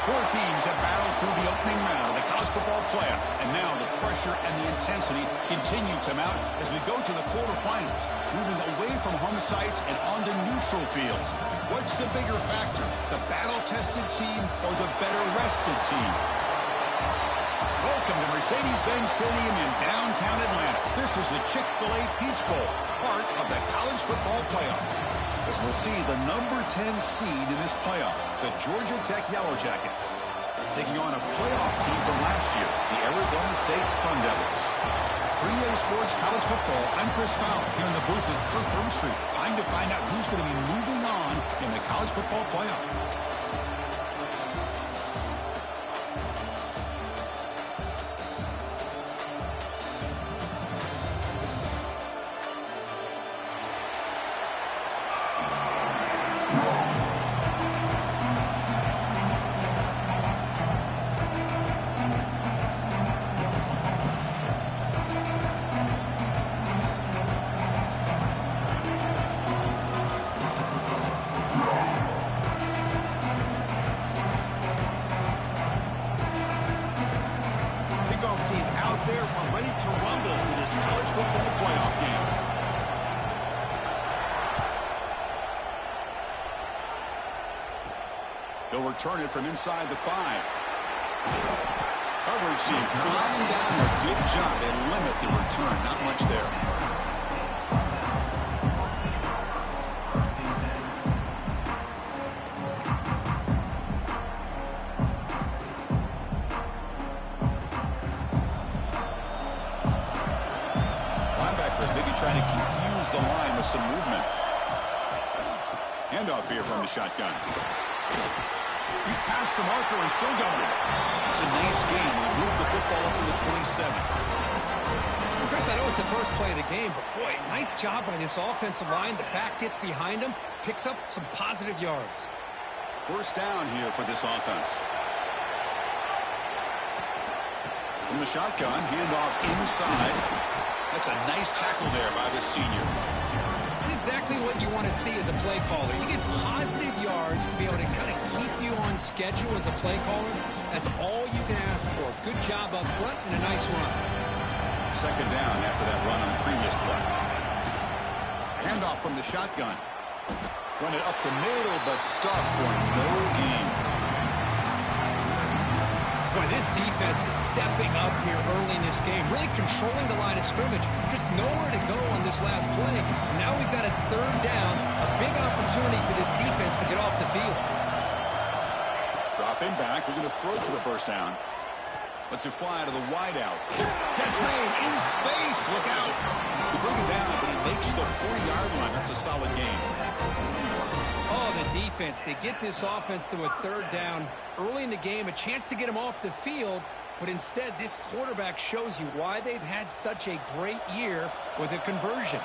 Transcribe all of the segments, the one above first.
Four teams have battled through the opening round of the college football playoff, and now the pressure and the intensity continue to mount as we go to the quarterfinals, moving away from home sites and onto neutral fields. What's the bigger factor, the battle-tested team or the better-rested team? Welcome to Mercedes-Benz Stadium in downtown Atlanta. This is the Chick-fil-A Peach Bowl, part of the college football playoff. As we'll see the number 10 seed in this playoff, the Georgia Tech Yellow Jackets, taking on a playoff team from last year, the Arizona State Sun Devils. For EA Sports College Football, I'm Chris Fowler here in the booth with Kirk Broomstreet. Time to find out who's going to be moving on in the college football playoff. They'll return it from inside the 5. Coverage team flying down there. Good job. They limit the return. Not much there. Linebackers maybe trying to confuse the line with some movement. Handoff here from the shotgun. He's past the marker and still going. It's a nice game. We'll move the football up to the 27. Chris, I know it's the first play of the game, but boy, nice job by this offensive line. The back gets behind him, picks up some positive yards. First down here for this offense. From the shotgun, handoff inside. That's a nice tackle there by the senior. It's exactly what you want to see as a play caller. You get positive yards to be able to kind of keep you on schedule as a play caller. That's all you can ask for. Good job up front and a nice run. Second down after that run on the previous play. Handoff from the shotgun. Run it up the middle, but stuffed for no gain. Boy, this defense is stepping up here early in this game, really controlling the line of scrimmage. Just nowhere to go on this last play. And now we've got a third down, a big opportunity for this defense to get off the field. Dropping back, looking to throw for the first down. Lets it fly out of the wideout. Catch made in space. Look out. He bring it down, but he makes the 40-yard line. That's a solid game. Oh, the defense. They get this offense to a third down early in the game, a chance to get them off the field, but instead this quarterback shows you why they've had such a great year with a conversion.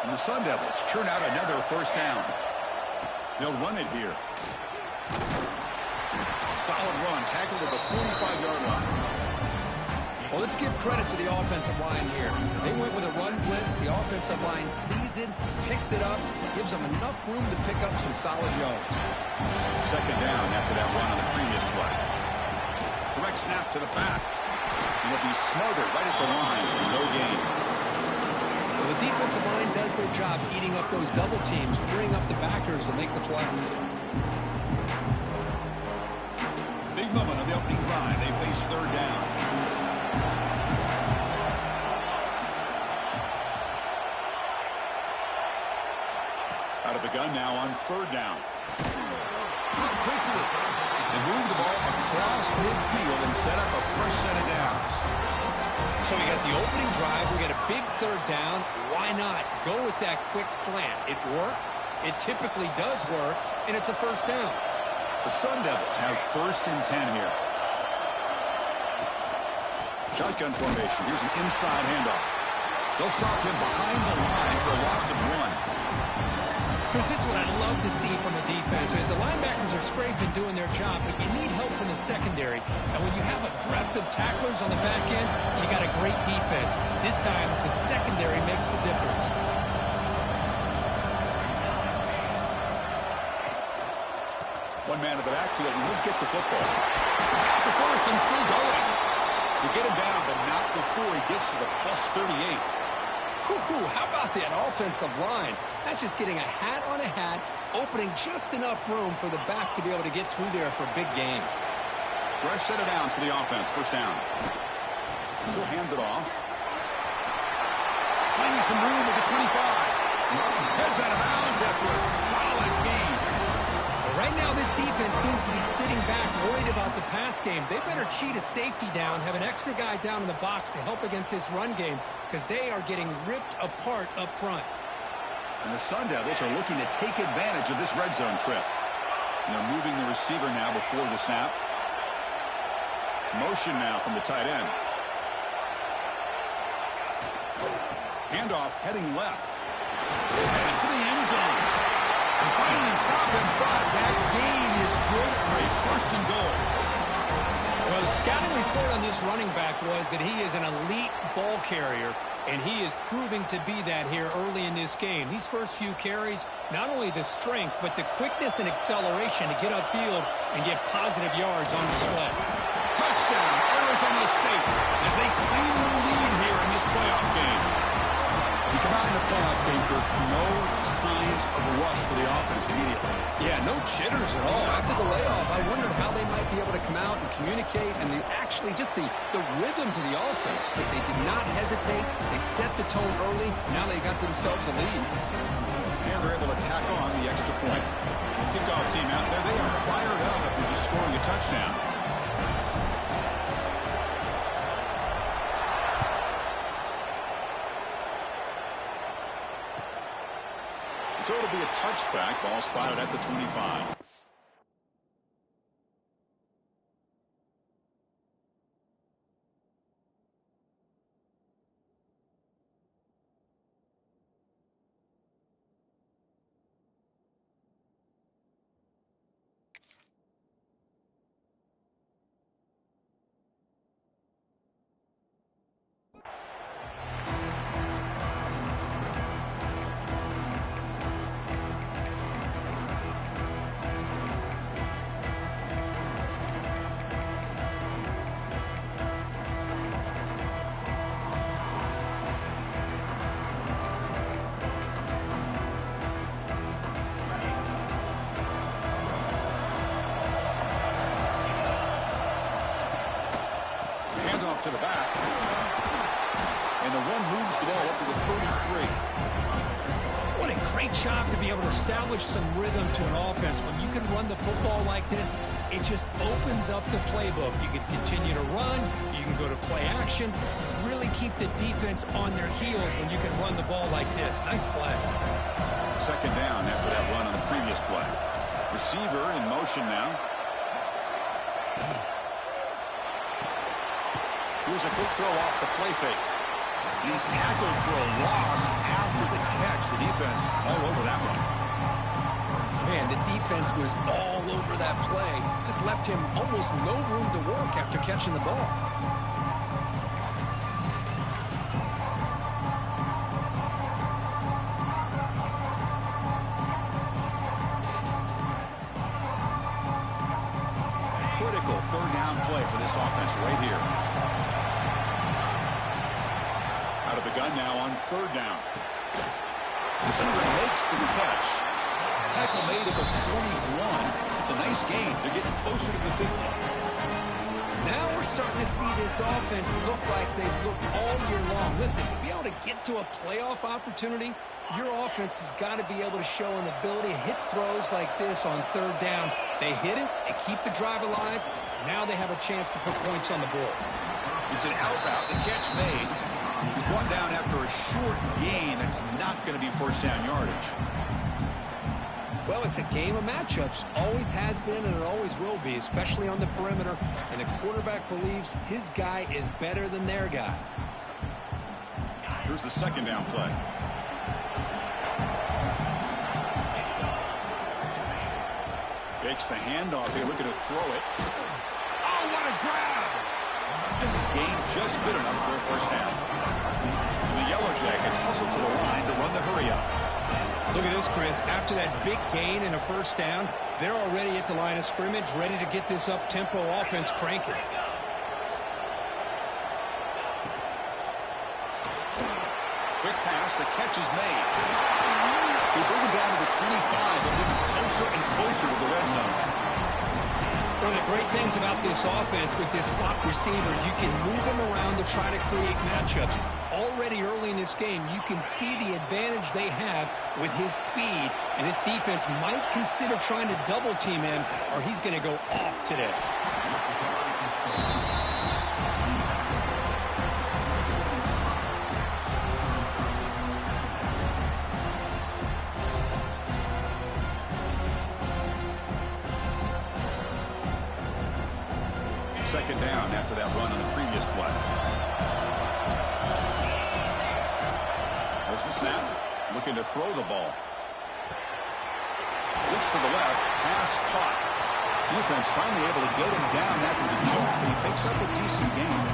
And the Sun Devils churn out another first down. They'll run it here. Solid run, tackled at the 45-yard line. Well, let's give credit to the offensive line here. They went with a run blitz. The offensive line sees it, picks it up, gives them enough room to pick up some solid yards. Second down after that run on the previous play. Direct snap to the back. And it'll be smothered right at the line for no gain. Well, the defensive line does their job eating up those double teams, freeing up the backers to make the play. Big moment of the opening drive. They face third down. Out of the gun now on third down. Up quickly. They move the ball across midfield and set up a fresh set of downs. So we got the opening drive. We got a big third down. Why not go with that quick slant? It works. It typically does work. And it's a first down. The Sun Devils have first and 10 here. Shotgun formation. Here's an inside handoff. They'll stop him behind the line for a loss of 1. Chris, this is what I love to see from the defense is the linebackers are scraping, doing their job, but you need help from the secondary. And when you have aggressive tacklers on the back end, you got a great defense. This time, the secondary makes the difference. One man in the backfield, and he'll get the football. He's got the first and still going. You get him down, but not before he gets to the plus 38. Whew, how about that offensive line? That's just getting a hat on a hat, opening just enough room for the back to be able to get through there for a big gain. Fresh set of downs for the offense. First down. He'll hand it off. Finding some room at the 25. Heads out of bounds after a solid gain. Well, right now, this defense seems to be sitting back, worried about the pass game. They better cheat a safety down, have an extra guy down in the box to help against this run game, because they are getting ripped apart up front. And the Sun Devils are looking to take advantage of this red zone trip. And they're moving the receiver now before the snap. Motion now from the tight end. Handoff heading left. Heading to the end zone. And finally stop him, but that gain is good for a first and goal. Well, the scouting report on this running back was that he is an elite ball carrier, and he is proving to be that here early in this game. These first few carries, not only the strength, but the quickness and acceleration to get upfield and get positive yards on display. Touchdown, Arizona State, as they claim the lead here in this playoff game. You come out in the playoff game, Kirk, no signs of a rush for the offense immediately. Yeah, no jitters at all. After the layoff, I wondered how they might be able to come out and communicate and actually just the rhythm to the offense. But they did not hesitate. They set the tone early. Now they got themselves a lead. And they're able to tack on the extra point. Kickoff team out there, they are fired up after just scoring a touchdown. So it'll be a touchback. Ball spotted at the 25. To the back. And the one moves the ball up to the 33. What a great job to be able to establish some rhythm to an offense. When you can run the football like this, it just opens up the playbook. You can continue to run. You can go to play action. Really keep the defense on their heels when you can run the ball like this. Nice play. Second down after that run on the previous play. Receiver in motion now. Here's a quick throw off the play fake. He's tackled for a loss after the catch. The defense all over that one. Man, the defense was all over that play. Just left him almost no room to work after catching the ball. Critical third down play for this offense right here. Out of the gun now on third down. Receiver makes the catch. Tackle made at the 41. It's a nice gain. They're getting closer to the 50. Now we're starting to see this offense look like they've looked all year long. Listen, to be able to get to a playoff opportunity, your offense has got to be able to show an ability to hit throws like this on third down. They hit it, they keep the drive alive. Now they have a chance to put points on the board. It's an out route. The catch made. He's brought down after a short gain. That's not going to be first down yardage. Well, it's a game of matchups. Always has been and it always will be, especially on the perimeter. And the quarterback believes his guy is better than their guy. Here's the second down play. Fakes the handoff here, looking to throw it. Oh, what a grab! And the gain just good enough for a first down. The Yellow Jackets hustle to the line to run the hurry up. Look at this, Chris. After that big gain and a first down, they're already at the line of scrimmage, ready to get this up-tempo offense cranking. Quick pass, the catch is made. They bring him down to the 25 and moving closer and closer to the red zone. One of the great things about this offense with this slot receiver, you can move them around to try to create matchups. Already early in this game, you can see the advantage they have with his speed, and this defense might consider trying to double-team him, or he's going to go off today. Second down after that run on the previous play. There's the snap. Looking to throw the ball. Looks to the left. Pass caught. Defense finally able to get him down after the jump. He picks up a decent gain.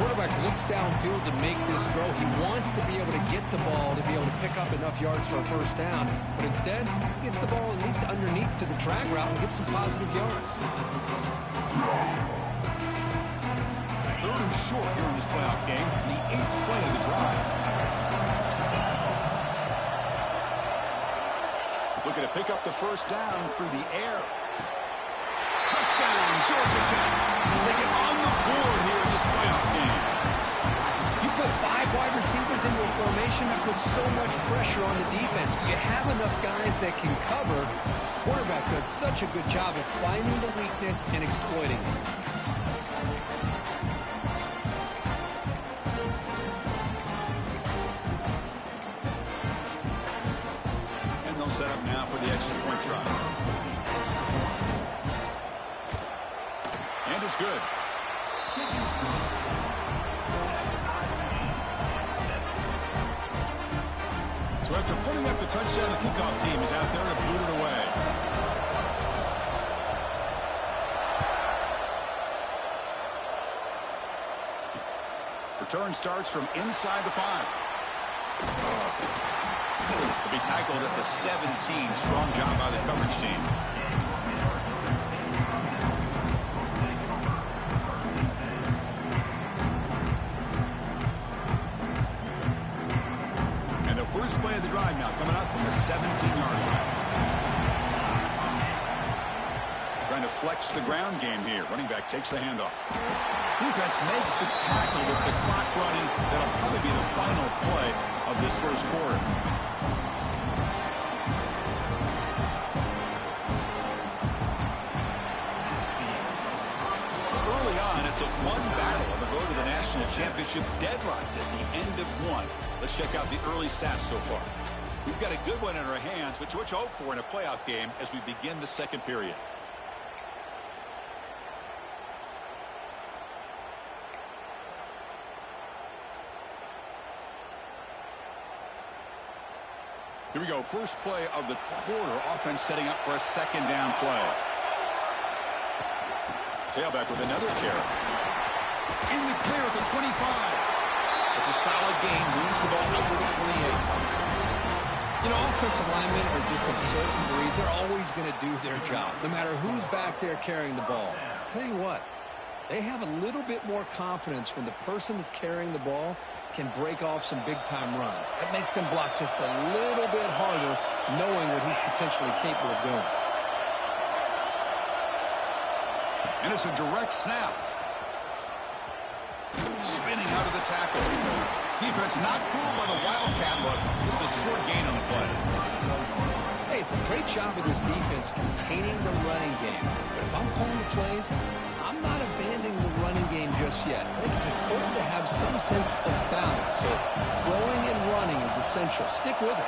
Quarterback looks downfield to make this throw. He wants to be able to get the ball to be able to pick up enough yards for a first down. But instead, he gets the ball at least underneath to the drag route and gets some positive yards. Third and short here in this playoff game. The 8th play of the drive. Looking to pick up the first down through the air. Touchdown, Georgia Tech, as they get on the board here in this playoff game. You put 5 wide receivers into a formation that puts so much pressure on the defense. Do you have enough guys that can cover? Quarterback does such a good job of finding the weakness and exploiting it. And they'll set up now for the extra point try. And it's good. So after putting up the touchdown, the kickoff team is out there to boot it away. Return starts from inside the 5. He'll be tackled at the 17. Strong job by the coverage team. And the first play of the drive now coming up from the 17-yard line. Trying to flex the ground game here. Running back takes the handoff. Defense makes the tackle with the clock running. That'll probably be the final play of this first quarter. Early on, it's a fun battle on the road to the national championship, deadlocked at the end of one. Let's check out the early stats so far. We've got a good one in our hands, which hope for in a playoff game as we begin the second period. Here we go. First play of the quarter. Offense setting up for a second down play. Tailback with another carry. In the clear at the 25. It's a solid gain. Moves the ball up to the 28. You know, offensive linemen are just a certain breed. They're always going to do their job, no matter who's back there carrying the ball. I'll tell you what, they have a little bit more confidence when the person that's carrying the ball can break off some big-time runs. That makes them block just a little bit harder, knowing what he's potentially capable of doing. And it's a direct snap. Spinning out of the tackle. Defense not fooled by the wildcat look. Just a short gain on the play. Hey, it's a great job of this defense containing the running game. But if I'm calling the plays, I'm not abandoning the running game just yet. I think it's important to have some sense of balance. So throwing and running is essential. Stick with it.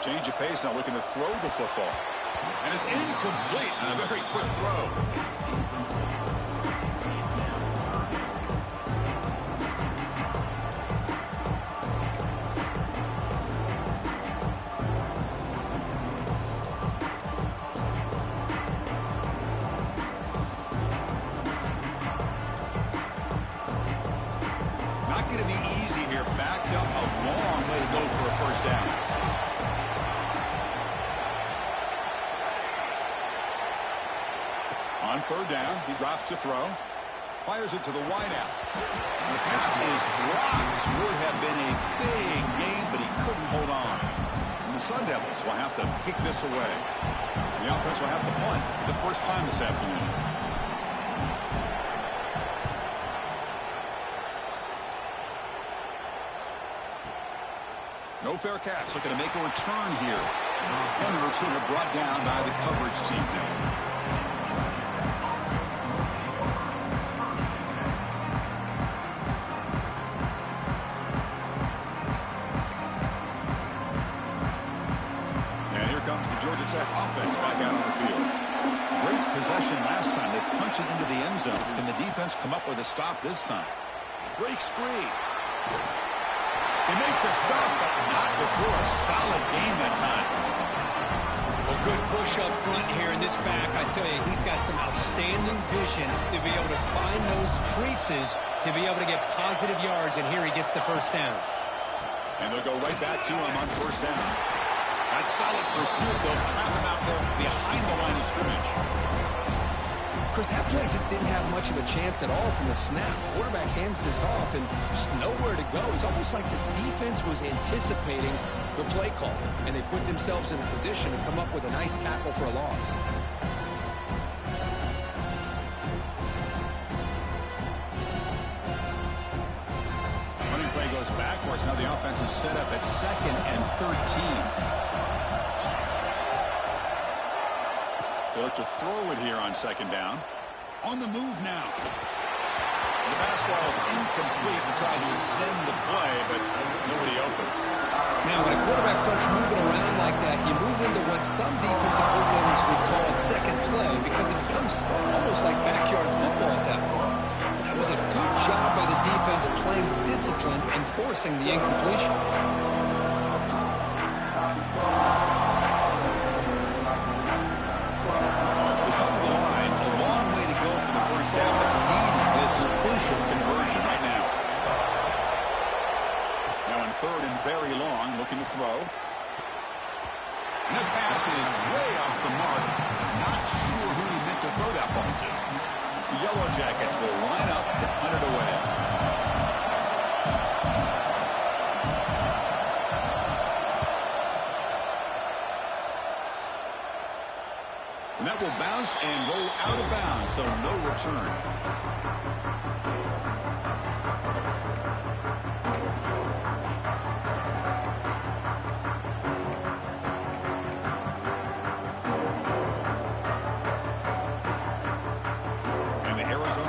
Change of pace, now looking to throw the football. And it's incomplete on a very quick throw. Not going to be easy here. Backed up a long way to On third down, he drops to throw. Fires it to the wideout. The pass is dropped. Would have been a big game, but he couldn't hold on. And the Sun Devils will have to kick this away. The offense will have to punt for the first time this afternoon. No fair catch. Looking to make a return here. And the returner brought down by the coverage team now. Georgia Tech offense back out on the field. Great possession last time. They punch it into the end zone. Can the defense come up with a stop this time? Breaks free. They make the stop, but not before a solid game that time. Well, good push up front here in this back. I tell you, he's got some outstanding vision to be able to find those creases to be able to get positive yards, and here he gets the first down. And they'll go right back to him on first down. That solid pursuit, they'll trap him out there behind the line of scrimmage. Chris, that play just didn't have much of a chance at all from the snap. Quarterback hands this off and just nowhere to go. It's almost like the defense was anticipating the play call, and they put themselves in a position to come up with a nice tackle for a loss. Running play goes backwards. Now the offense is set up at 2nd and 13. They look to throw it here on 2nd down. On the move now. The pass ball is incomplete. He tried to extend the play, but nobody open. Now, when a quarterback starts moving around like that, you move into what some defensive coordinators would call a second play because it becomes almost like backyard football at that point. But that was a good job by the defense playing discipline and forcing the incompletion. Conversion right now. Now in 3rd and very long, looking to throw. And that pass is way off the mark. Not sure who he meant to throw that ball to. The Yellow Jackets will line up to punt it away. And that will bounce and roll out of bounds, so no return.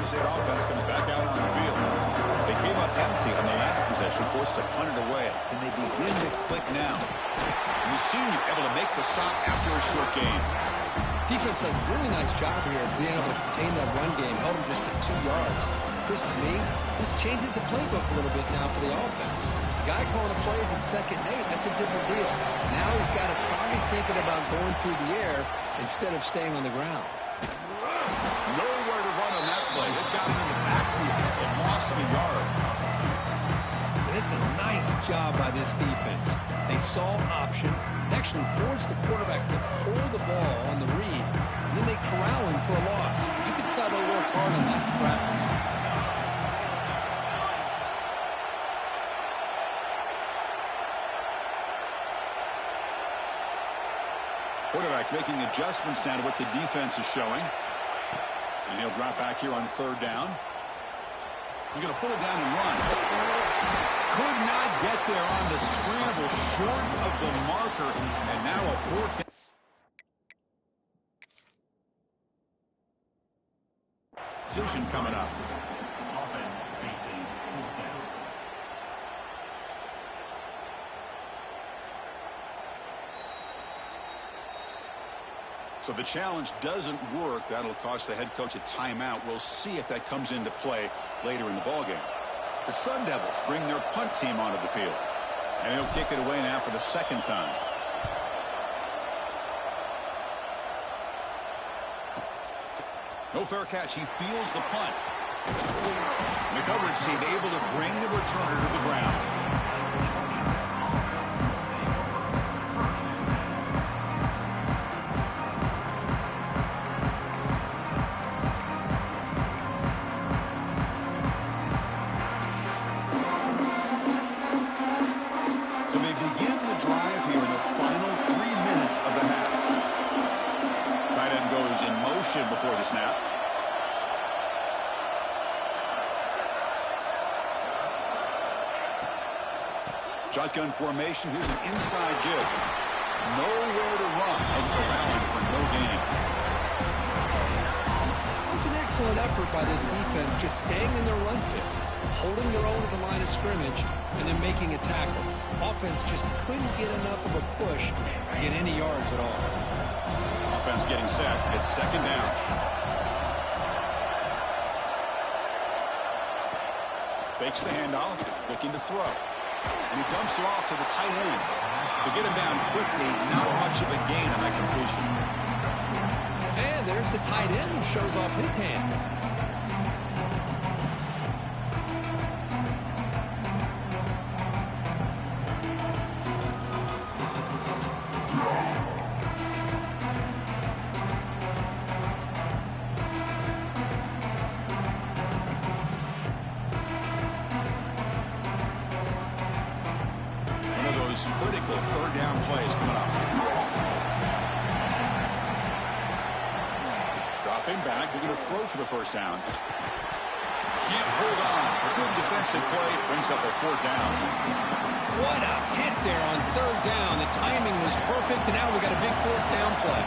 State offense comes back out on the field. They came up empty on the last possession, forced to punt it away. Can they begin to click now? And the senior able to make the stop after a short game. Defense does a really nice job here of being able to contain that run game. Held him just for 2 yards. Chris, to me, this changes the playbook a little bit now for the offense. The guy calling the plays at 2nd and 8, that's a different deal. Now he's got to probably thinking about going through the air instead of staying on the ground. Nowhere to run on that play. They've got him in the backfield. It's a loss of a yard. It's a nice job by this defense. They saw option, actually forced the quarterback to pull the ball on the read, and then they corral him for a loss. You can tell they worked hard on that in practice. Quarterback making adjustments now to what the defense is showing. And he'll drop back here on 3rd down. He's going to pull it down and run. Could not get there on the scramble, short of the marker, and now a 4th down. Decision coming up. So the challenge doesn't work. That'll cost the head coach a timeout. We'll see if that comes into play later in the ballgame. The Sun Devils bring their punt team onto the field. And he'll kick it away now for the 2nd time. No fair catch. He feels the punt. And the coverage team able to bring the returner to the ground. before the snap. Shotgun formation. Here's an inside give. Nowhere to run and corralling for no gain. It was an excellent effort by this defense, just staying in their run fits, holding their own at the line of scrimmage, and then making a tackle. Offense just couldn't get enough of a push to get any yards at all. Offense getting set. It's second down. Fakes the handoff, looking to throw. And he dumps it off to the tight end. To get him down quickly, not much of a gain on that completion. And there's the tight end who shows off his hands. Critical third down plays coming up. Dropping back, looking to throw for the first down. Can't hold on. A good defensive play brings up a fourth down. What a hit there on third down. The timing was perfect, and now we got a big fourth down play.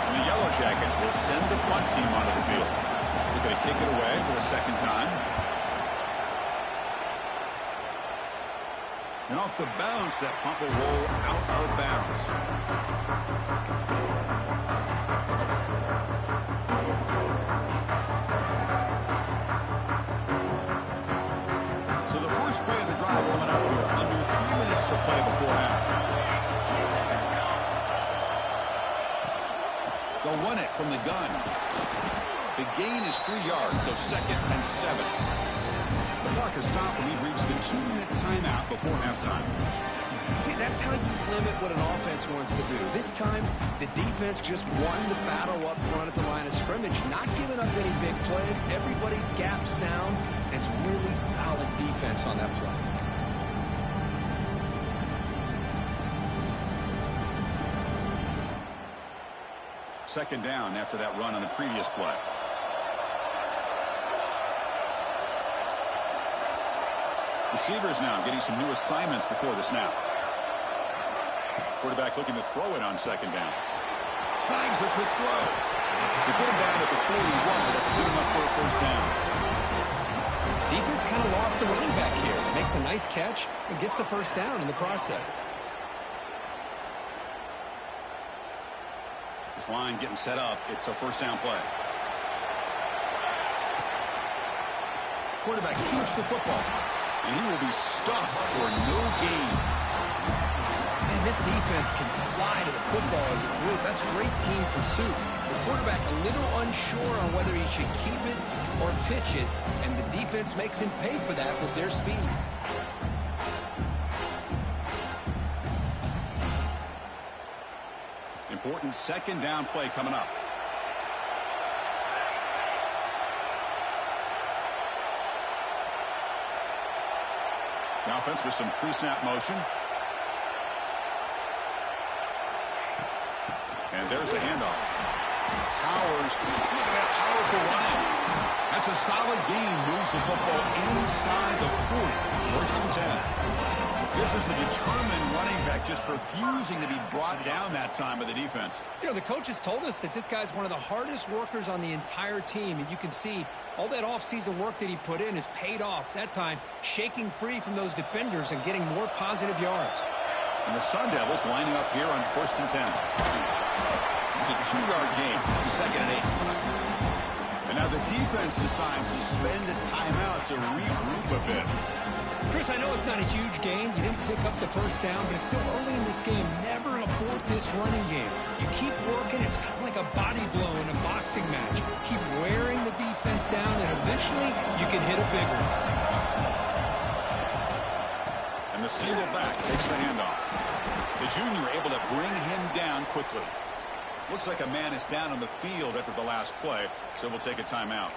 And the Yellow Jackets will send the punt team onto the field. They're going to kick it away for the second time. And off the bounce, that punt will roll out of bounds. So the first play of the drive coming up here. Under 3 minutes to play before half. They'll run it from the gun. The gain is 3 yards, so second and 7. The clock has stopped, and we've reached the 2-minute timeout before halftime. See, that's how you limit what an offense wants to do. This time, the defense just won the battle up front at the line of scrimmage, not giving up any big plays. Everybody's gap sound, and it's really solid defense on that play. Second down after that run on the previous play. Receivers now getting some new assignments before the snap. Quarterback looking to throw it on second down. Snags the quick throw. They get him down at the 41, but that's good enough for a first down. Defense kind of lost a running back here. Makes a nice catch and gets the first down in the process. This line getting set up. It's a first down play. Quarterback keeps the football. And he will be stuffed for no gain. And this defense can fly to the football as a group. That's great team pursuit. The quarterback a little unsure on whether he should keep it or pitch it, and the defense makes him pay for that with their speed. Important second down play coming up. The offense with some pre-snap motion. And there's the handoff. Powers, look at that powerful running. That's a solid gain. Moves the football inside the 40. First and 10. This is the determined running back just refusing to be brought down that time by the defense. You know, the coaches told us that this guy's one of the hardest workers on the entire team, and you can see all that offseason work that he put in has paid off. That time, shaking free from those defenders and getting more positive yards. And the Sun Devils lining up here on first and 10. It's a 2-yard gain, second and 8. And now the defense decides to spend a timeout to regroup a bit. Chris, I know it's not a huge gain. You didn't pick up the first down, but it's still early in this game. Never abort this running game. You keep working. It's kind of like a body blow in a boxing match. Keep wearing the defense down, and eventually you can hit a big one. And the single back takes the handoff. The junior able to bring him down quickly. Looks like a man is down on the field after the last play, so we'll take a timeout.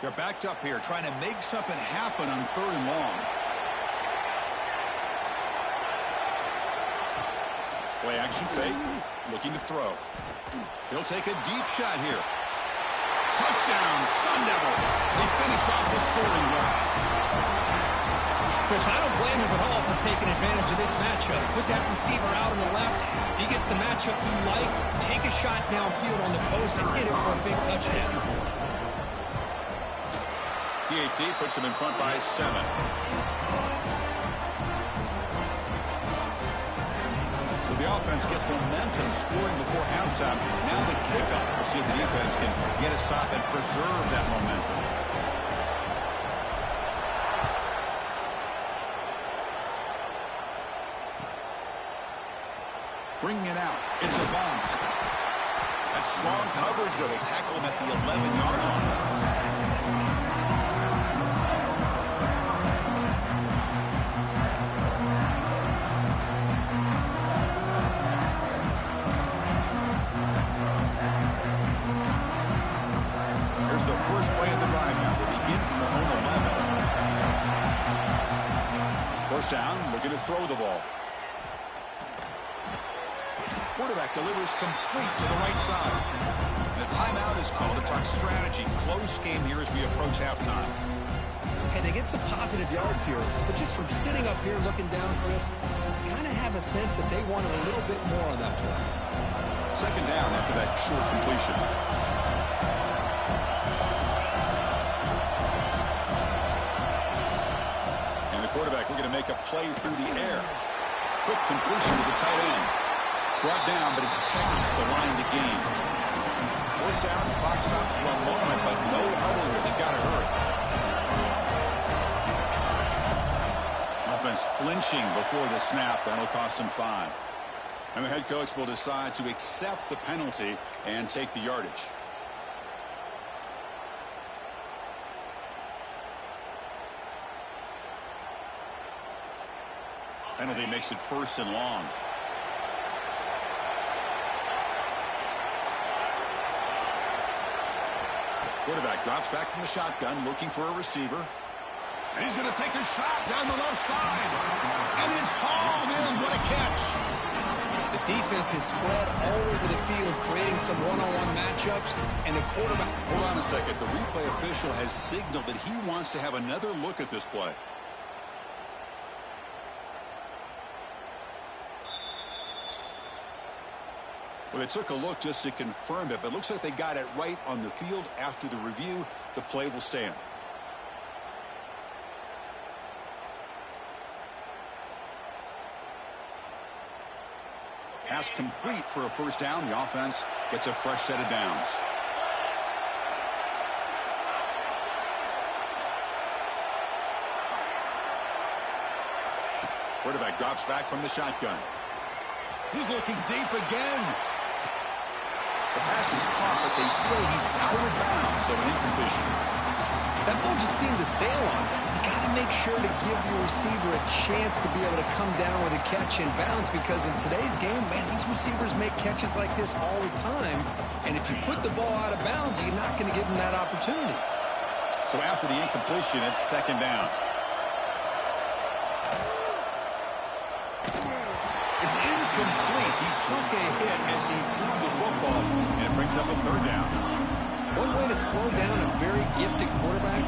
They're backed up here trying to make something happen on 3rd and long. Play action fake. Looking to throw. He'll take a deep shot here. Touchdown, Sun Devils. They finish off the scoring drive. Chris, I don't blame him at all for taking advantage of this matchup. Put that receiver out on the left. If he gets the matchup you like, take a shot downfield on the post and hit it for a big touchdown. PAT puts him in front by 7. So the offense gets momentum scoring before halftime. Now the kickoff. We'll see if the defense can get a stop and preserve that momentum. Bringing it out. It's a bounce. That's strong coverage, though. They tackle him at the 11-yard line. Here's the first play of the drive now. They begin from their own 11. First down, looking to throw the ball. Quarterback delivers complete to the right side. And a timeout is called to talk strategy. Close game here as we approach halftime. Hey, they get some positive yards here, but just from sitting up here looking down, Chris, kind of have a sense that they wanted a little bit more on that play. Second down after that short completion. And the quarterback looking to make a play through the air. Quick completion to the tight end. Brought down, but it's past the line of the game. First down, the clock stops for a moment, but no huddle here. They've got to hurry. Offense flinching before the snap. That'll cost him 5. And the head coach will decide to accept the penalty and take the yardage. Penalty makes it 1st and long. Quarterback drops back from the shotgun, looking for a receiver. And he's going to take a shot down the left side. And it's hauled in. What a catch. The defense is spread all over the field, creating some one-on-one matchups. And the quarterback... Hold on a second. The replay official has signaled that he wants to have another look at this play. Well, they took a look just to confirm it, but it looks like they got it right on the field. After the review, the play will stand. Pass complete for a first down. The offense gets a fresh set of downs. Quarterback drops back from the shotgun. He's looking deep again. The pass is caught, but they say he's out of bounds, so an incompletion. That ball just seemed to sail on. You got to make sure to give your receiver a chance to be able to come down with a catch in bounds, because in today's game, man, these receivers make catches like this all the time. And if you put the ball out of bounds, you're not going to give them that opportunity. So after the incompletion, it's second down. It's incomplete. He took a hit as he threw the football, and it brings up a third down. One way to slow down a very gifted quarterback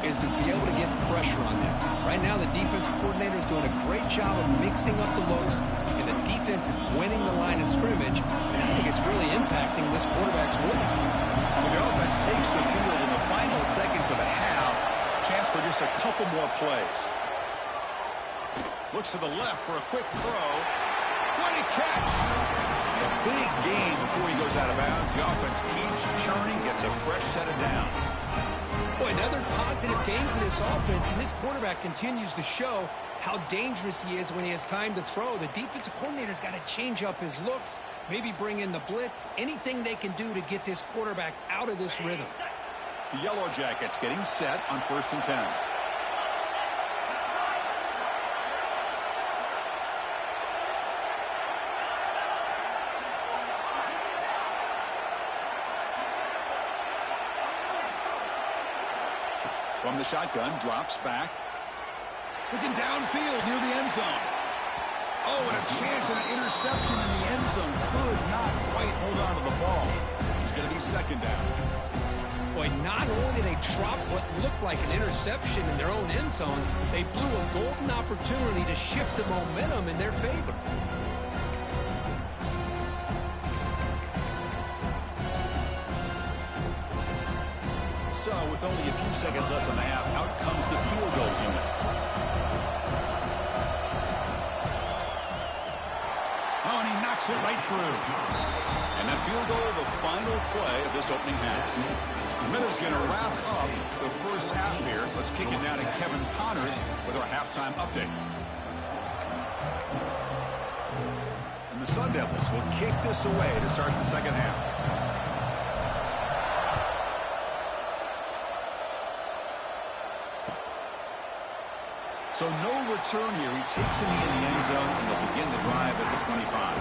is to be able to get pressure on him. Right now, the defense coordinator is doing a great job of mixing up the looks, and the defense is winning the line of scrimmage, and I think it's really impacting this quarterback's winning. So the offense takes the field in the final seconds of the half. Chance for just a couple more plays. Looks to the left for a quick throw. What a catch! A big gain before he goes out of bounds. The offense keeps churning, gets a fresh set of downs. Boy, another positive game for this offense, and this quarterback continues to show how dangerous he is when he has time to throw. The defensive coordinator's got to change up his looks, maybe bring in the blitz, anything they can do to get this quarterback out of this rhythm. The Yellow Jackets getting set on 1st and 10. From the shotgun, drops back. Looking downfield near the end zone. Oh, and a chance at an interception in the end zone. Could not quite hold on to the ball. It's going to be second down. Boy, not only did they drop what looked like an interception in their own end zone, they blew a golden opportunity to shift the momentum in their favor. So, with only a few seconds left in the half, out comes the field goal unit. Oh, and he knocks it right through. And that field goal, the final play of this opening half. Miller's going to wrap up the first half here. Let's kick it down to Kevin Connors with our halftime update. And the Sun Devils will kick this away to start the second half. So no return here. He takes it in the end zone, and they'll begin the drive at the 25.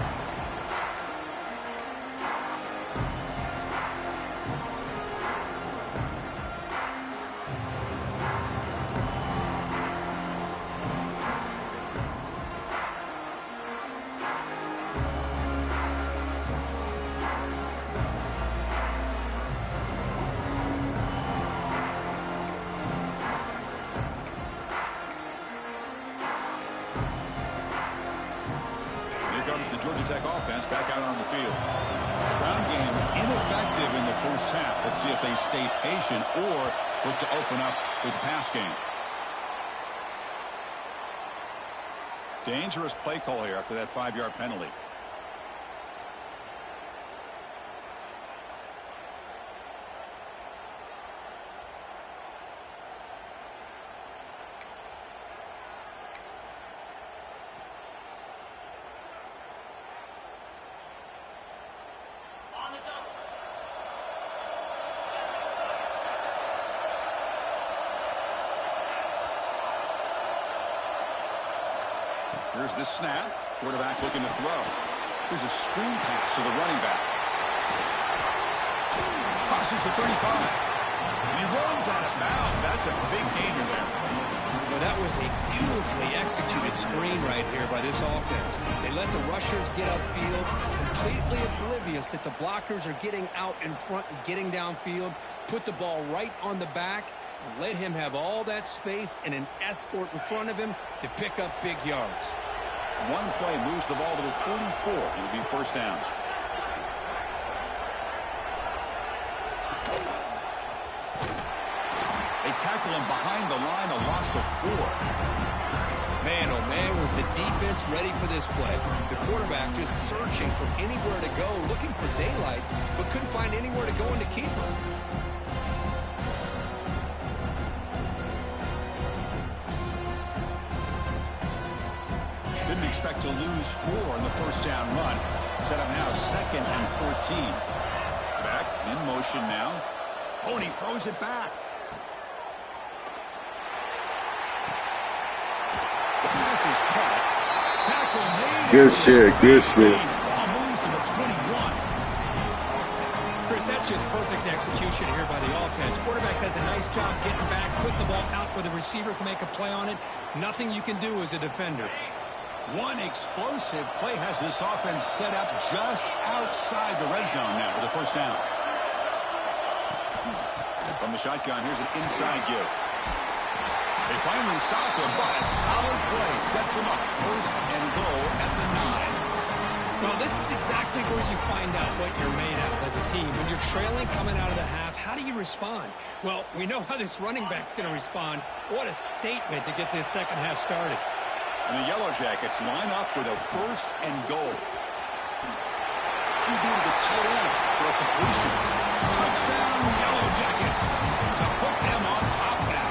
The Georgia Tech offense back out on the field. Ground game ineffective in the first half. Let's see if they stay patient or look to open up with the pass game. Dangerous play call here after that 5-yard penalty. Here's the snap. Quarterback looking to throw. Here's a screen pass to the running back. Crosses the 35. And he runs out of bounds. That's a big gainer there. Well, that was a beautifully executed screen right here by this offense. They let the rushers get upfield, completely oblivious that the blockers are getting out in front and getting downfield, put the ball right on the back, and let him have all that space and an escort in front of him to pick up big yards. One play moves the ball to the 44. It'll be first down. They tackle him behind the line, a loss of 4. Man, oh man, was the defense ready for this play. The quarterback just searching for anywhere to go, looking for daylight, but couldn't find anywhere to go in the keeper. Didn't expect to lose 4 in the first down run. Set up now 2nd and 14. Back in motion now. Oh, and he throws it back. The pass is caught. Tackle made. Good shit, good shit. Ball moves to the 21. Chris, that's just perfect execution here by the offense. Quarterback does a nice job getting back, putting the ball out where the receiver can make a play on it. Nothing you can do as a defender. One explosive play has this offense set up just outside the red zone now for the first down. From the shotgun, here's an inside give. They finally stop him, but a solid play sets him up. First and goal at the 9. Well, this is exactly where you find out what you're made of as a team. When you're trailing coming out of the half, how do you respond? Well, we know how this running back's going to respond. What a statement to get this second half started. And the Yellow Jackets line up with a first and goal. QB to the tight end for a completion. Touchdown, Yellow Jackets, to put them on top now.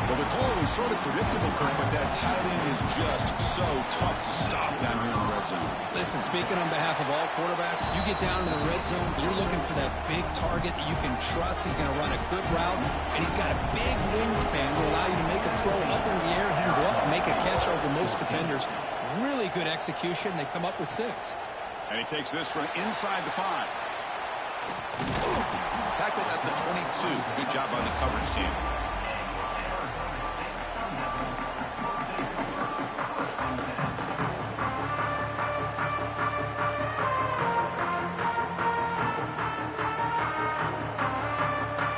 Well, the call was sort of predictable, Kurt, but that tight end is just so tough to stop down here in the red zone. Listen, speaking on behalf of all quarterbacks, you get down in the red zone, you're looking for that big target that you can trust. He's going to run a good route, and he's got a big wingspan to allow you to make a throw up into the air. He can go up and make a catch over most defenders. Really good execution. They come up with 6. And he takes this from inside the 5. Tackled at the 22. Good job on the coverage team.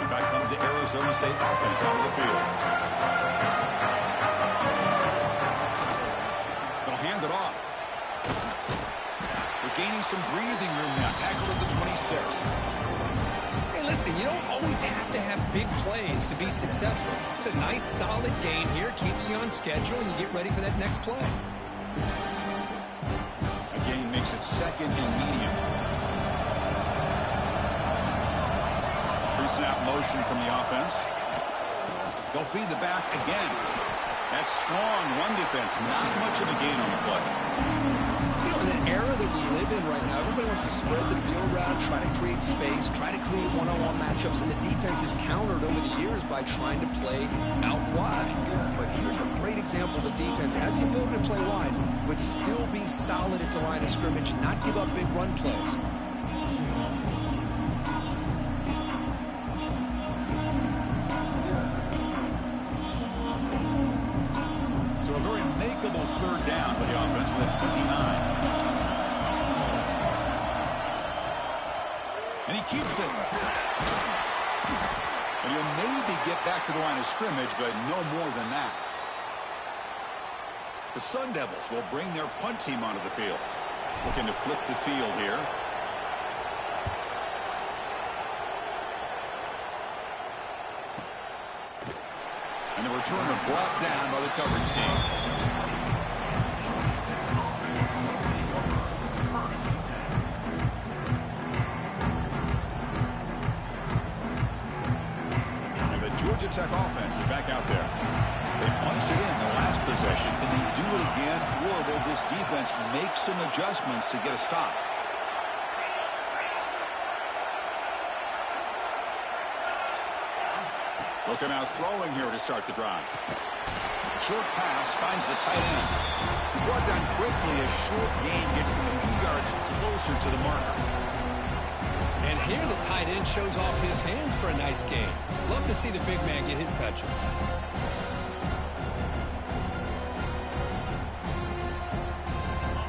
And back comes the Arizona State offense onto the field. They'll hand it off. They're gaining some breathing room now. Tackled at the 26. Listen, you don't always have to have big plays to be successful. It's a nice, solid gain here. Keeps you on schedule, and you get ready for that next play. A gain makes it second and medium. Pre-snap motion from the offense. They'll feed the back again. That's strong run defense. Not much of a gain on the play. You know, in an era that we live in right now, everybody wants to spread the field around, try to create space, try to create one-on-one matchups, and the defense is countered over the years by trying to play out wide. But here's a great example. The defense has the ability to play wide, but still be solid at the line of scrimmage, not give up big run plays. So a very makeable third down for the offense with a 29. And he keeps it. And he'll maybe get back to the line of scrimmage, but no more than that. The Sun Devils will bring their punt team onto the field. Looking to flip the field here. And the returner brought down by the coverage team. Georgia Tech offense is back out there. They punched it in the last possession. Can they do it again, or will this defense make some adjustments to get a stop? Looking out throwing here to start the drive. Short pass finds the tight end. He's brought down quickly. A short gain gets them a few yards closer to the marker. And here the tight end shows off his hands for a nice game. Love to see the big man get his touches.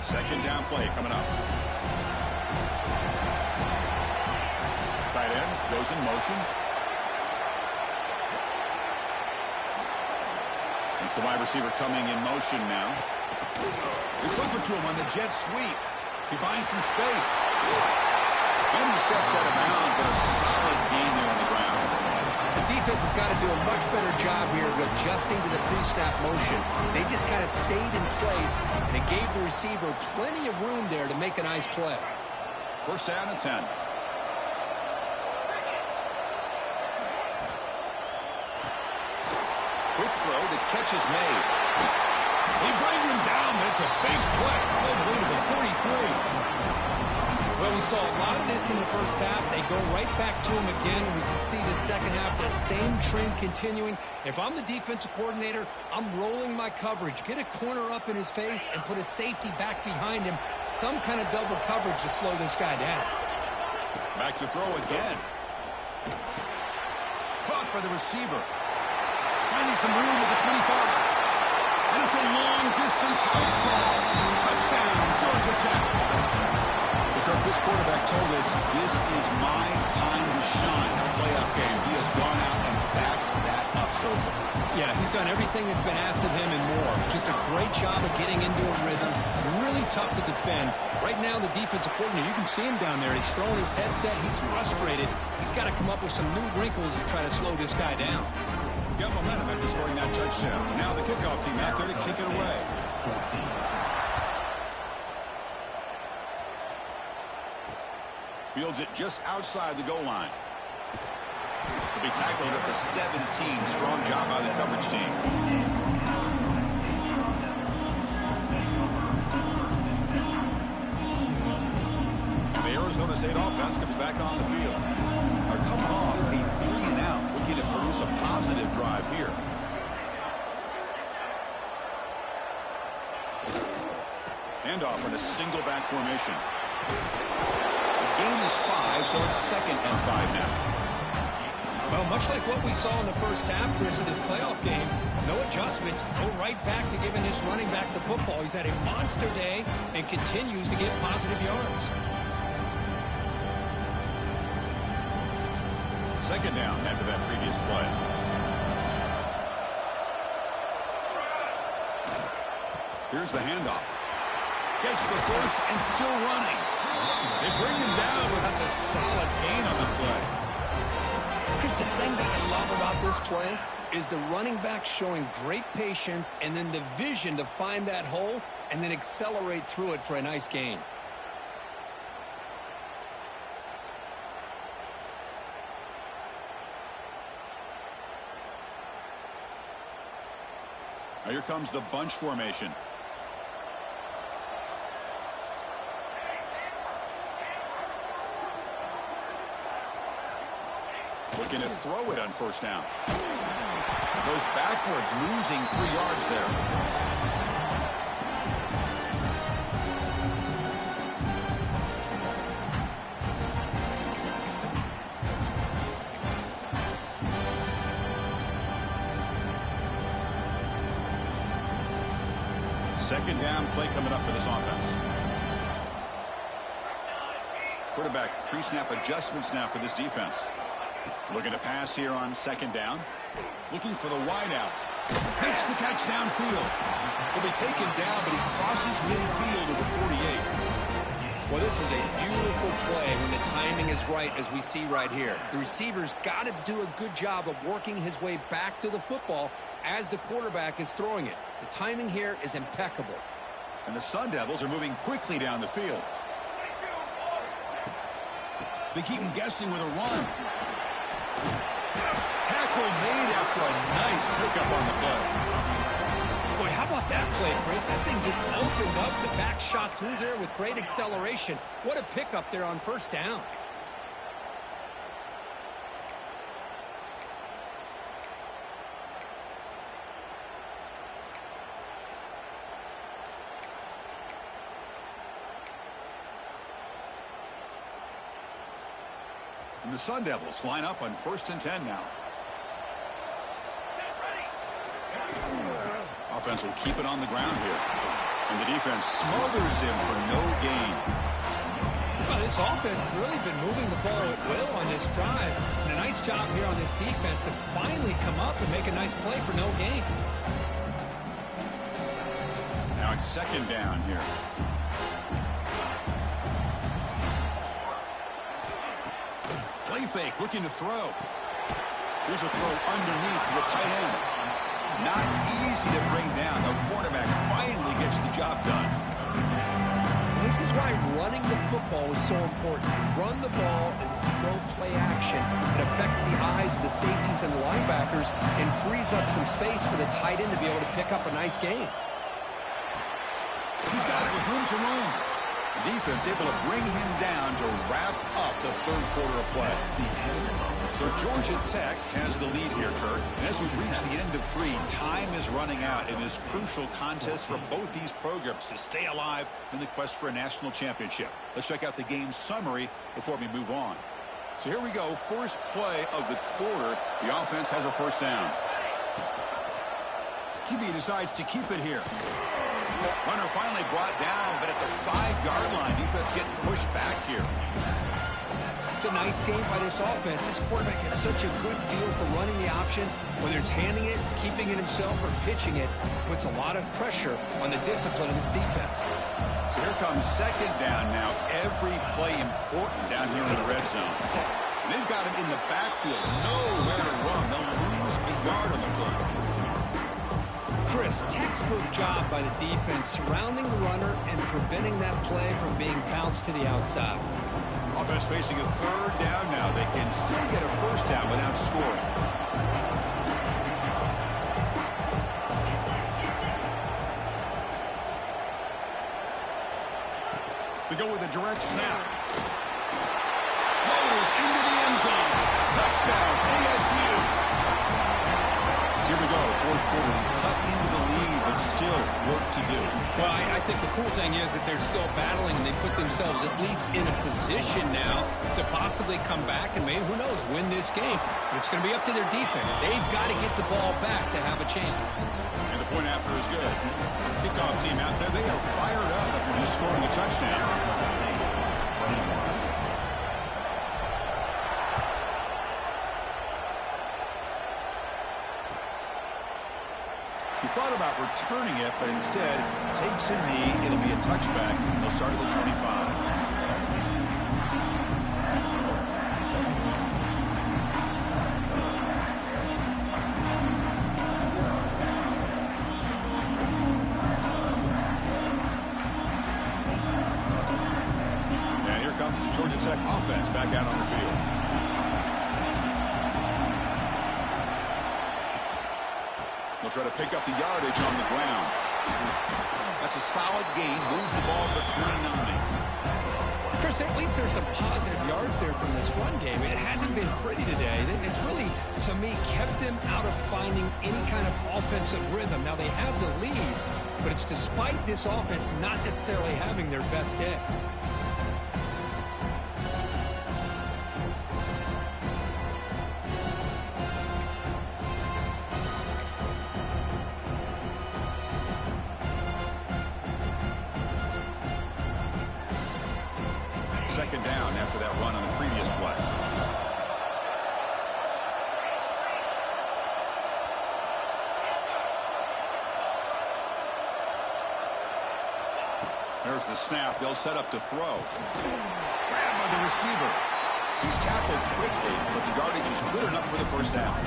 Second down play coming up. Tight end goes in motion. It's the wide receiver coming in motion now. They flip it to him on the jet sweep. He finds some space. And he steps out of bounds, but a solid gain there on the ground. The defense has got to do a much better job here of adjusting to the pre-snap motion. They just kind of stayed in place, and it gave the receiver plenty of room there to make a nice play. First down and 10. Quick throw, the catch is made. They bring him down, but it's a big play all the way to the 43. Well, we saw a lot of this in the first half. They go right back to him again. We can see the second half, that same trend continuing. If I'm the defensive coordinator, I'm rolling my coverage. Get a corner up in his face and put a safety back behind him. Some kind of double coverage to slow this guy down. Back to throw again. Caught by the receiver. Finding some room with the 25. And it's a long-distance house call. Touchdown, Georgia Tech. This quarterback told us this is my time to shine. A playoff game. He has gone out and backed that up so far. Yeah, he's done everything that's been asked of him and more. Just a great job of getting into a rhythm. Really tough to defend. Right now, the defensive coordinator, you can see him down there. He's throwing his headset. He's frustrated. He's got to come up with some new wrinkles to try to slow this guy down. Got momentum after scoring that touchdown. Now the kickoff team out there to kick it away. Fields it just outside the goal line. He'll be tackled at the 17. Strong job by the coverage team. And the Arizona State offense comes back on the field. They're coming off a 3-and-out, looking to produce a positive drive here. Handoff in a single back formation. gain is 5, so it's 2nd and 5 now. Well, much like what we saw in the first half, Chris, in this playoff game, no adjustments, go right back to giving his running back the football. He's had a monster day and continues to get positive yards. 2nd down after that previous play. Here's the handoff. Gets the first and still running. They bring him down, but that's a solid gain on the play. Chris, the thing that I love about this play is the running back showing great patience and then the vision to find that hole and then accelerate through it for a nice gain. Now here comes the bunch formation. Looking to throw it on 1st down. Goes backwards, losing 3 yards there. Second down play coming up for this offense. Quarterback pre-snap adjustments now for this defense. Looking to pass here on 2nd down. Looking for the wideout. Makes the catch downfield. He'll be taken down, but he crosses midfield to the 48. Well, this is a beautiful play when the timing is right, as we see right here. The receiver's got to do a good job of working his way back to the football as the quarterback is throwing it. The timing here is impeccable. And the Sun Devils are moving quickly down the field. They keep him guessing with a run. Tackle made after a nice pickup on the play. Boy, how about that play, Chris? That thing just opened up. The back shot through there with great acceleration. What a pickup there on 1st down. And the Sun Devils line up on 1st and 10 now. Offense will keep it on the ground here. And the defense smothers him for no gain. Well, this offense has really been moving the ball at will on this drive. And a nice job here on this defense to finally come up and make a nice play for no gain. Now it's 2nd down here. Play fake, looking to throw. Here's a throw underneath to the tight end. Not easy to bring down. The quarterback finally gets the job done. This is why running the football is so important. Run the ball and then you go play action. It affects the eyes of the safeties and the linebackers and frees up some space for the tight end to be able to pick up a nice gain. He's got it with room to run. The defense able to bring him down to wrap up the 3rd quarter of play. So Georgia Tech has the lead here, Kurt. And as we reach the end of 3, time is running out in this crucial contest for both these programs to stay alive in the quest for a national championship. Let's check out the game summary before we move on. So here we go. First play of the quarter. The offense has a 1st down. QB decides to keep it here. Runner finally brought down, but at the 5-yard line, defense getting pushed back here. It's a nice game by this offense. This quarterback has such a good feel for running the option. Whether it's handing it, keeping it himself, or pitching it, puts a lot of pressure on the discipline of this defense. So here comes 2nd down now. Every play important down here in the red zone. And they've got him in the backfield. Nowhere to run. They'll lose a yard on the play. Chris, textbook job by the defense surrounding the runner and preventing that play from being bounced to the outside. Offense facing a 3rd down now. They can still get a 1st down without scoring. They go with a direct snap. Motors into the end zone. Touchdown, ASU. So here we go. 4th quarter, we cut into the lead, but still work to do. Well, I think the cool thing is that they're still battling, and they put themselves at least in a position now to possibly come back and maybe, who knows, win this game. But it's going to be up to their defense. They've got to get the ball back to have a chance. And the point after is good. Kickoff team out there, they are fired up after just scoring a touchdown. He thought about returning it, but instead takes a knee. It'll be a touchback. They'll start at the 25. And here comes the Georgia Tech offense back out on the field. They'll try to pick up the yardage on the ground. That's a solid gain. Moves the ball to the 29. Chris, at least there's some positive yards there from this run game. It hasn't been pretty today. It's really, to me, kept them out of finding any kind of offensive rhythm. Now, they have the lead, but it's despite this offense not necessarily having their best day. Second down after that run on the previous play. There's the snap. They'll set up to throw. Grabbed by the receiver. He's tackled quickly, but the yardage is good enough for the first down.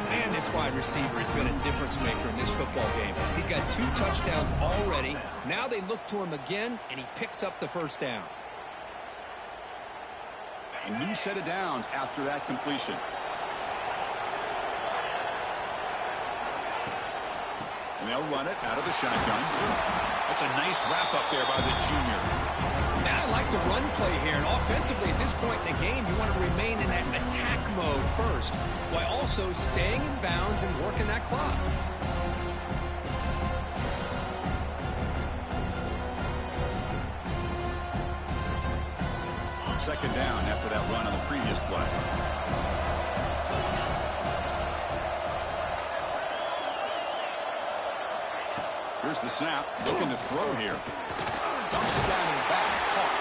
Man, this wide receiver has been a difference maker in this football game. He's got 2 touchdowns already. Now they look to him again, and he picks up the first down. A new set of downs after that completion. And they'll run it out of the shotgun. That's a nice wrap-up there by the junior. Now I like the run play here, and offensively at this point in the game, you want to remain in that attack mode first, while also staying in bounds and working that clock. Second down after that run on the previous play. Here's the snap. Looking to throw here. Dumps it down in the back. Caught.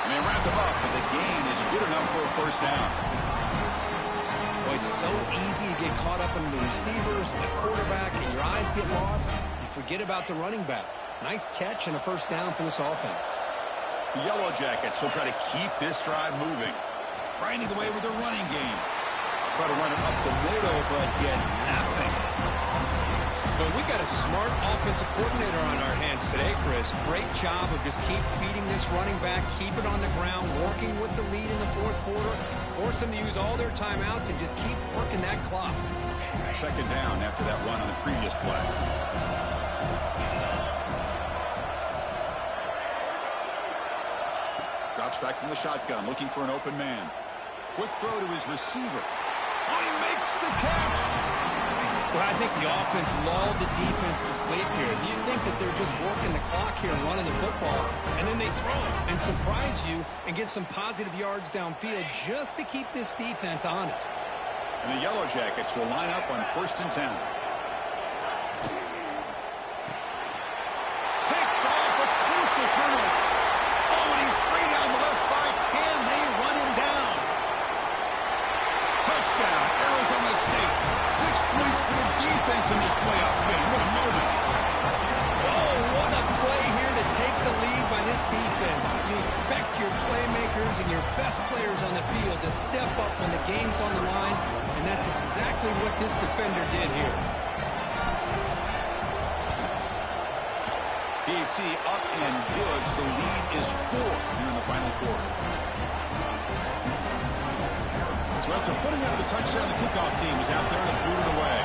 And they wrap him up, but the gain is good enough for a first down. Boy, it's so easy to get caught up in the receivers and the quarterback, and your eyes get lost. You forget about the running back. Nice catch and a first down for this offense. The Yellow Jackets will try to keep this drive moving. Grinding away with the running game. Try to run it up the middle, but get nothing. But we got a smart offensive coordinator on our hands today, Chris. Great job of just keep feeding this running back, keep it on the ground, working with the lead in the fourth quarter, force them to use all their timeouts, and just keep working that clock. Second down after that run on the previous play. Drops back from the shotgun, looking for an open man. Quick throw to his receiver. Oh, he makes the catch! Well, I think the offense lulled the defense to sleep here. You'd think that they're just working the clock here and running the football, and then they throw it and surprise you and get some positive yards downfield just to keep this defense honest. And the Yellow Jackets will line up on 1st and 10. Picked off a crucial turnover. Oh, and he's free down the left side. Can they run him down? Touchdown, Arizona State. 6 points for the defense in this playoff game. What a moment. Oh, what a play here to take the lead by this defense. You expect your playmakers and your best players on the field to step up when the game's on the line, and that's exactly what this defender did here. PAT up and good. The lead is 4 here in the final quarter. So after putting up the touchdown, the kickoff team is out there to boot it away.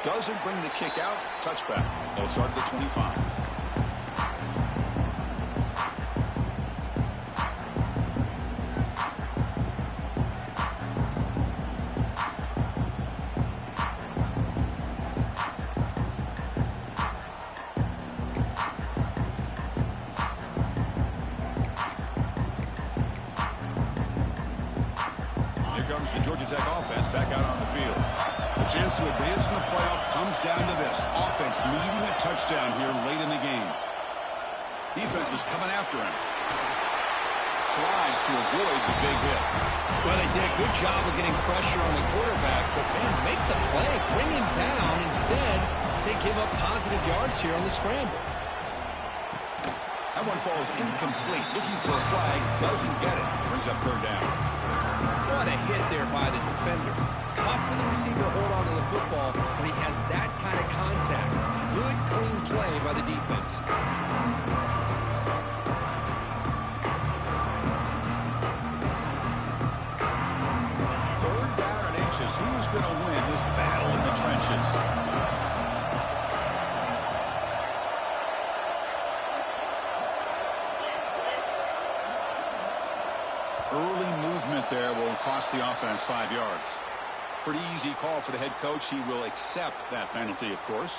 Doesn't bring the kick out. Touchback. They'll start at the 25. comes the Georgia Tech offense back out on the field. The chance to advance in the playoff comes down to this. Offense needing a touchdown here late in the game. Defense is coming after him. Slides to avoid the big hit. Well, they did a good job of getting pressure on the quarterback, but man, make the play, bring him down. Instead, they give up positive yards here on the scramble. That one falls incomplete. Looking for a flag, doesn't get it. Brings up third down. What a hit there by the defender. Tough for the receiver to hold on to the football when he has that kind of contact. Good, clean play by the defense. Third down and inches. Who's going to win this battle in the trenches? Early movement there will cost the offense 5 yards. Pretty easy call for the head coach. He will accept that penalty, of course.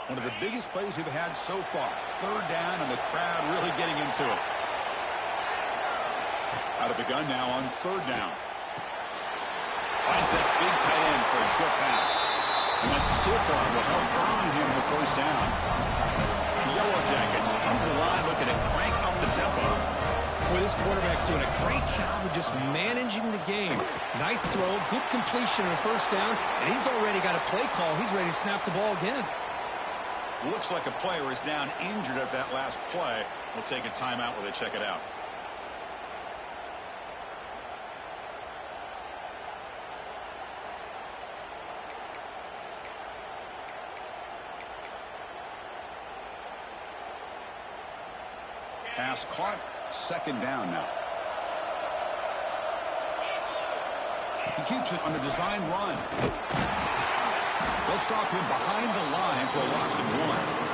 One of the biggest plays we've had so far. Third down and the crowd really getting into it. Out of the gun now on third down. Finds that big tight end for a short pass. And that stiff arm will help earn him the first down. The Yellow Jackets come to the line looking to crank up the tempo. Well, this quarterback's doing a great job of just managing the game. Nice throw, good completion on the first down, and he's already got a play call. He's ready to snap the ball again. Looks like a player is down injured at that last play. We'll take a timeout while they check it out. Pass caught. Second down now. He keeps it on the design run. They'll stop him behind the line for a loss of 1.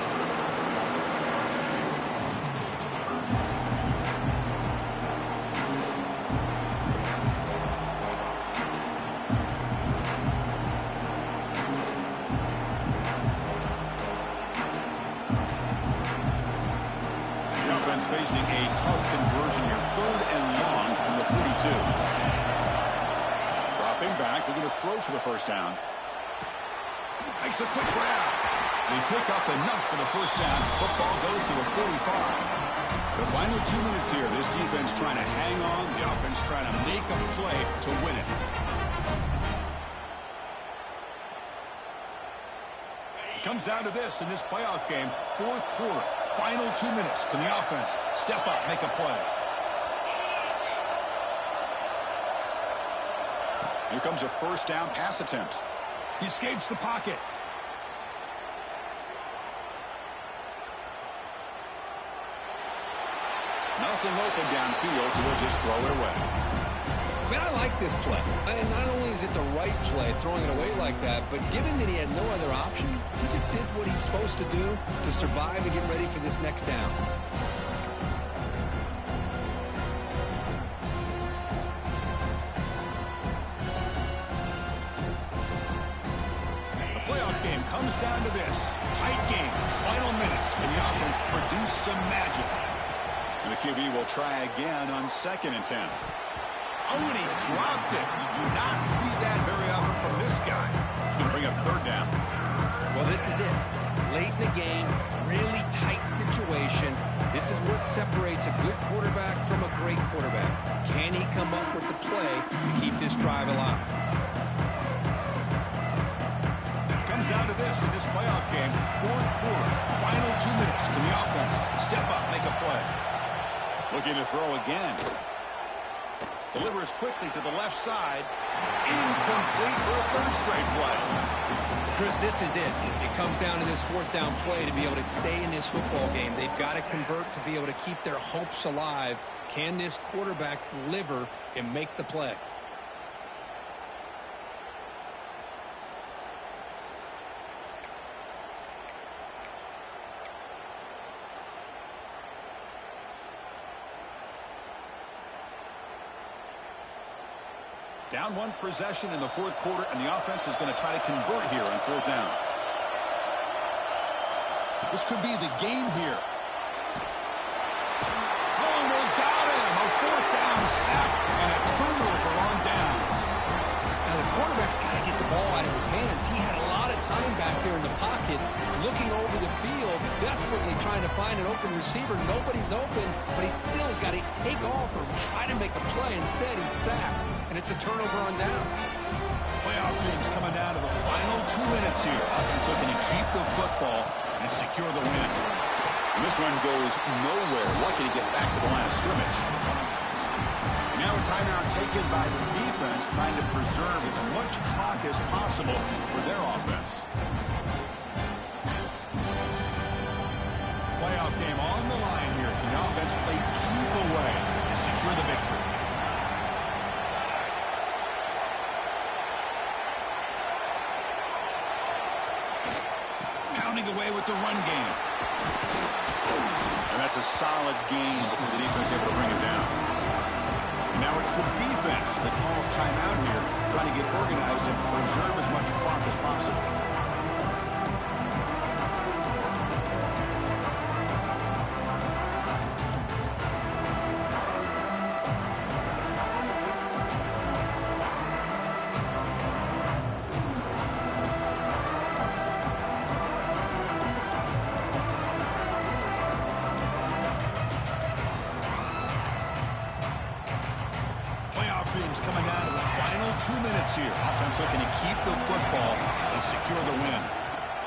Facing a tough conversion here. Third and long from the 42. Dropping back. They're going to throw for the first down. Makes a quick grab. They pick up enough for the first down. Football goes to the 45. The final 2 minutes here. This defense trying to hang on. The offense trying to make a play to win it. It comes down to this in this playoff game. Fourth quarter. Final 2 minutes. Can the offense step up, make a play? Here comes a first down pass attempt. He escapes the pocket. Nothing open downfield, so they'll just throw it away. Man, I like this play. And not only is it the right play, throwing it away like that, but given that he had no other option, he just did what he's supposed to do to survive and get ready for this next down. The playoff game comes down to this. Tight game, final minutes, and the offense produce some magic. And the QB will try again on 2nd and 10. Oh, and he dropped it. You do not see that very often from this guy. He's going to bring up third down. Well, this is it. Late in the game, really tight situation. This is what separates a good quarterback from a great quarterback. Can he come up with the play to keep this drive alive? It comes down to this in this playoff game. Fourth quarter, final 2 minutes. Can the offense step up, make a play? Looking to throw again. Delivers quickly to the left side. Incomplete for a third straight play. Chris, this is it. It comes down to this fourth down play to be able to stay in this football game. They've got to convert to be able to keep their hopes alive. Can this quarterback deliver and make the play? Down one possession in the fourth quarter, and the offense is going to try to convert here on fourth down. This could be the game here. sack and a turnover on downs. Now the quarterback's got to get the ball out of his hands. He had a lot of time back there in the pocket, looking over the field, desperately trying to find an open receiver. Nobody's open, but he still has got to take off or try to make a play. Instead, he's sacked, and it's a turnover on downs. Playoff dreams coming down to the final 2 minutes here. Offense looking to keep the football and secure the win. And this one goes nowhere. Lucky to get back to the line of scrimmage. And now a timeout taken by the defense, trying to preserve as much clock as possible for their offense. Playoff game on the line here. Can the offense play keep away to secure the victory? Pounding away with the run game. And that's a solid gain before the defense able to bring him down. And now it's the defense that calls timeout here, trying to get organized and preserve as much clock as possible. Coming down to the final 2 minutes here. Offense looking to keep the football and secure the win.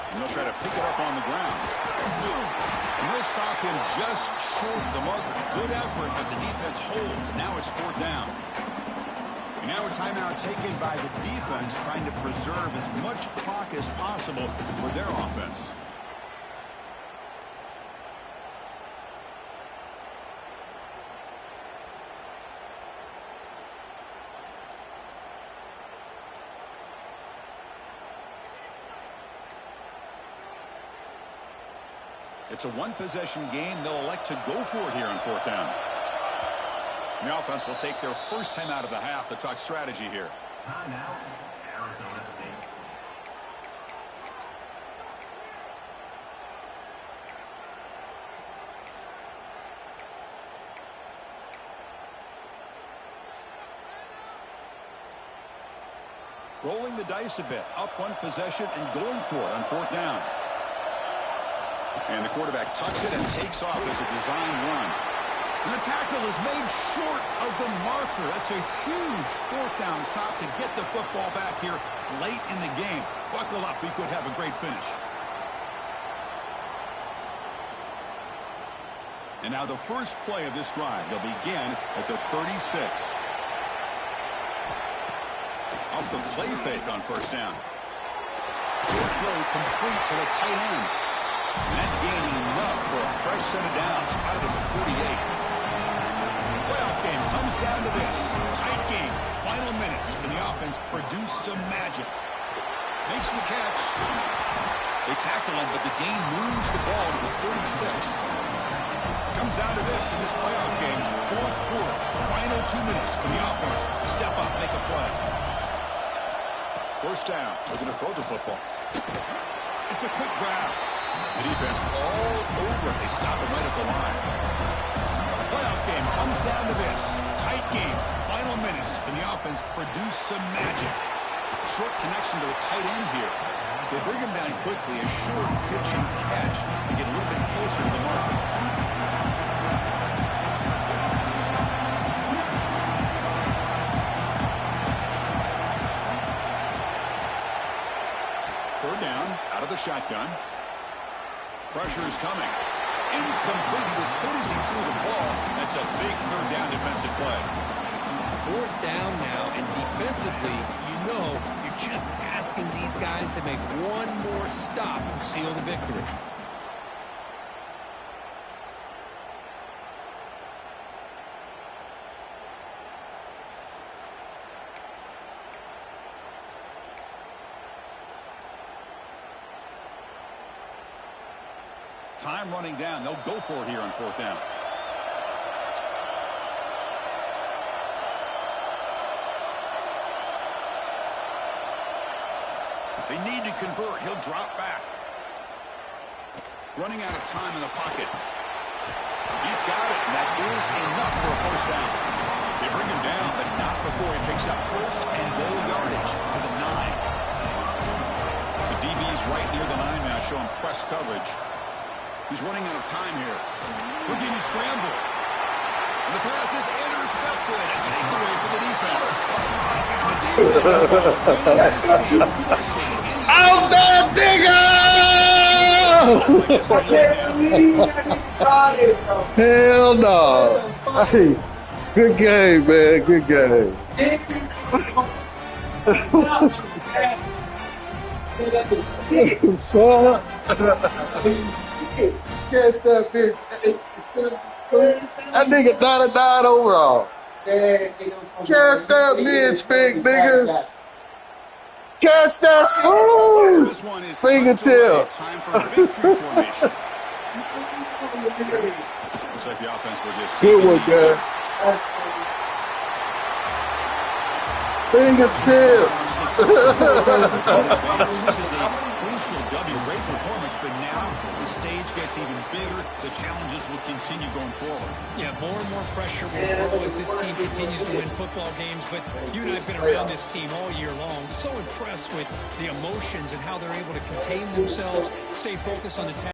And they'll try to pick it up on the ground. And they'll stop him just short of the marker. Good effort, but the defense holds. Now it's 4th down. And now a timeout taken by the defense, trying to preserve as much clock as possible for their offense. It's a one-possession game. They'll elect to go for it here on 4th down. And the offense will take their first time out of the half to talk strategy here. Timeout, Arizona State. Rolling the dice a bit. Up one possession and going for it on 4th down. And the quarterback tucks it and takes off as a design run. And the tackle is made short of the marker. That's a huge 4th down stop to get the football back here late in the game. Buckle up. We could have a great finish. And now the first play of this drive. They'll begin at the 36. Off the play fake on 1st down. Short throw complete to the tight end. And that gaining enough for a fresh set of downs, spotted at the 48. Playoff game comes down to this. Tight game, final minutes. Can the offense produce some magic? Makes the catch. They tackle him, but the gain moves the ball to the 36. Comes down to this in this playoff game. 4th quarter, final 2 minutes. Can the offense step up, make a play? 1st down. They're going to throw the football. It's a quick grab. The defense all over it. They stop him right at the line. The playoff game comes down to this. Tight game. Final minutes. Can the offense produce some magic? Short connection to the tight end here. They bring him down quickly. A short pitch and catch to get a little bit closer to the marker. Third down, out of the shotgun. Pressure is coming. Incomplete. He was hit as he threw the ball. That's a big 3rd down defensive play. 4th down now, and defensively, you know, you're just asking these guys to make one more stop to seal the victory. Time running down. They'll go for it here on 4th down. They need to convert. He'll drop back. Running out of time in the pocket. He's got it, and that is enough for a 1st down. They bring him down, but not before he picks up first and goal yardage to the 9. The DB's right near the 9 now, showing press coverage. He's running out of time here. Looking to scramble. And the pass is intercepted. A takeaway for the defense. The defense is going out that nigga! Hell no. Hey, good game, man. Good game. Catch that bitch. That nigga 99 overall. Catch that bitch, big nigga. Catch that smooth fingertip. time for victory formation. Looks like the offense will just good one, guys. Fingertips. This is a crucial W. Great performance, but now the stage gets even bigger. The challenges will continue going forward. Yeah, more and more pressure will grow as this team continues to win football games. But you and I have been around this team all year long. So impressed with the emotions and how they're able to contain themselves, stay focused on the task.